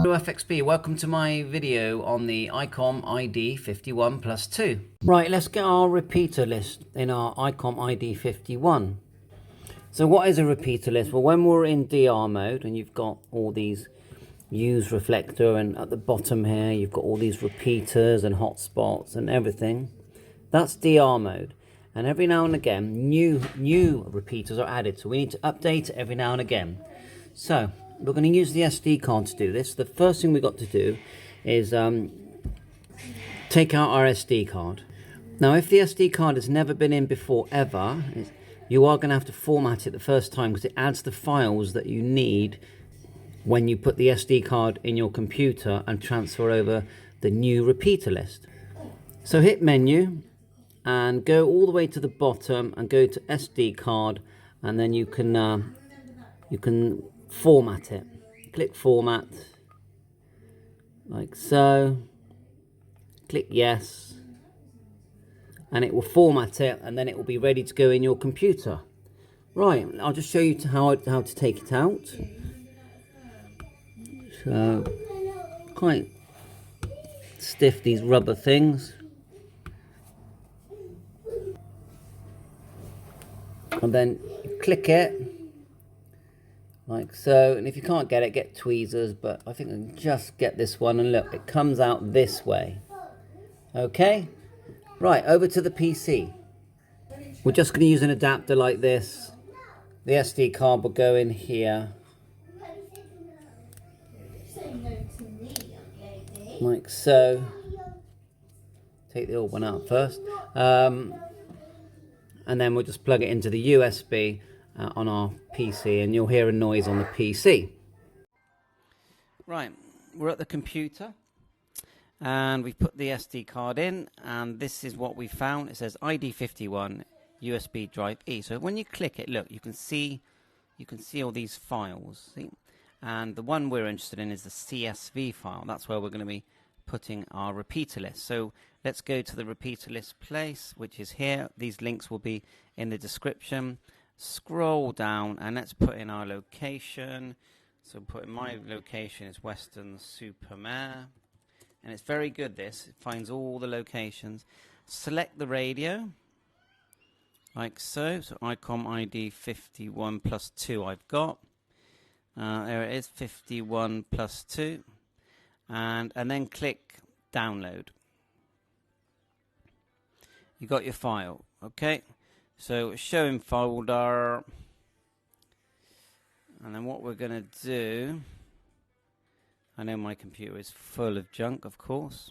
Hello FXB, welcome to my video on the ICOM ID-51 plus 2. Right, let's get our repeater list in our ICOM ID-51. So what is a repeater list? Well, when we're in DR mode and you've got all these use reflector, and at the bottom here you've got all these repeaters and hotspots and everything, that's DR mode. And every now and again new repeaters are added, so we need to update it every now and again. So we're going to use the SD card to do this. The first thing we've got to do is take out our SD card. Now, if the SD card has never been in before ever, you are going to have to format it the first time, because it adds the files that you need when you put the SD card in your computer and transfer over the new repeater list. So hit menu and go all the way to the bottom and go to SD card, and then you can format it. Click format like so, click yes, and it will format it, and then it will be ready to go in your computer. Right, I'll just show you how to take it out. So quite stiff, these rubber things, and then you click it like so, and if you can't get it, get tweezers, but I think I can just get this one, and look, it comes out this way. Okay, right, over to the PC. We're just going to use an adapter like this. The SD card will go in here like so. Take the old one out first, and then we'll just plug it into the USB on our PC, and you'll hear a noise on the PC. Right, we're at the computer and we've put the SD card in, and this is what we found. It says ID-51 USB drive E. So when you click it, look, you can see all these files, see? And the one we're interested in is the CSV file. That's where we're going to be putting our repeater list. So let's go to the repeater list place, which is here. These links will be in the description. Scroll down and let's put in our location. So put in my location is Weston-super-Mare, and it's very good, this. It finds all the locations. Select the radio like so. So ICOM ID-51 plus 2 I've got. There it is, 51 plus 2, and then click download. You got your file, okay? So show in folder, and then what we're going to do, I know my computer is full of junk, of course.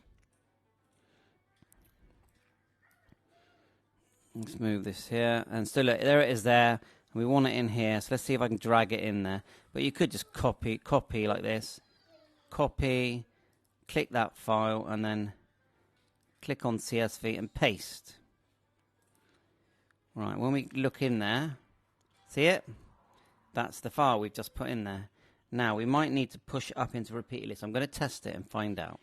Let's move this here, and still look, there it is there. We want it in here, so let's see if I can drag it in there. But you could just copy like this. Copy, click that file, and then click on CSV and paste. Right, when we look in there, see it? That's the file we've just put in there. Now, we might need to push it up into repeater list. I'm going to test it and find out.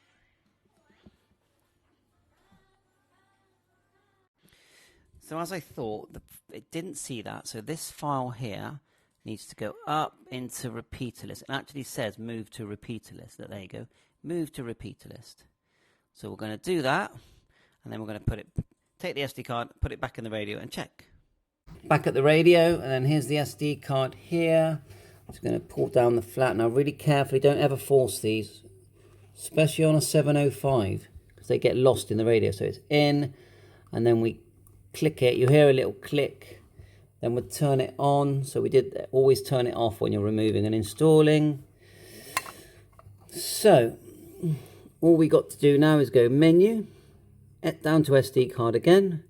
So as I thought, it didn't see that. So this file here needs to go up into repeater list. It actually says move to repeater list. There you go. Move to repeater list. So we're going to do that, and then we're going to take the SD card, put it back in the radio, and check. Back at the radio, and then here's the SD card here. I'm just going to pull down the flat. Now, really carefully, don't ever force these, especially on a 705, because they get lost in the radio. So it's in, and then we click it. You hear a little click. Then we'll turn it on. So we did always turn it off when you're removing and installing. So all we got to do now is go menu, down to SD card again,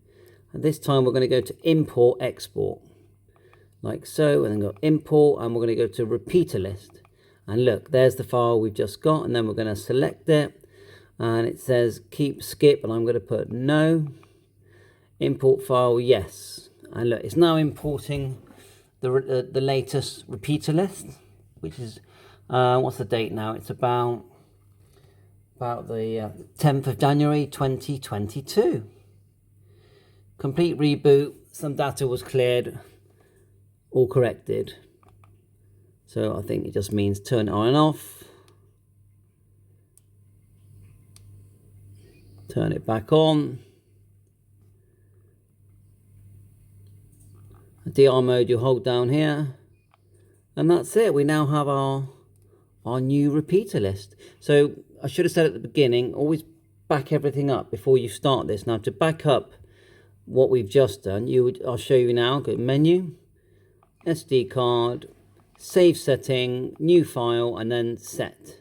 and this time we're going to go to import export like so, and then go import, and we're going to go to repeater list, and look, there's the file we've just got, and then we're going to select it, and it says keep skip, and I'm going to put no, import file yes, and look, it's now importing the latest repeater list, which is what's the date now? It's about the 10th of January 2022. Complete reboot, some data was cleared, all corrected. So I think it just means turn it on and off. Turn it back on. DR mode you hold down here, and that's it. We now have our new repeater list. So I should have said at the beginning, always back everything up before you start this. Now to back up what we've just done, I'll show you now. Go to menu, SD card, save setting, new file, and then set.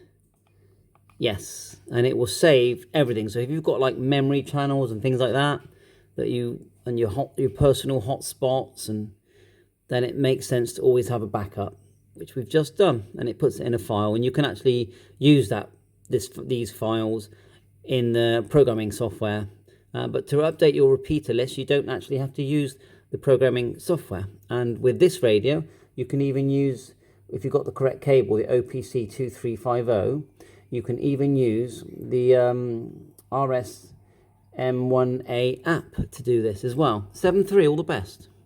Yes, and it will save everything. So if you've got like memory channels and things like that, and your personal hotspots, and then it makes sense to always have a backup, which we've just done, and it puts it in a file, and you can actually use these files in the programming software. But to update your repeater list, you don't actually have to use the programming software. And with this radio, you can even use, if you've got the correct cable, the OPC 2350, you can even use the RS M1A app to do this as well. 7.3, all the best.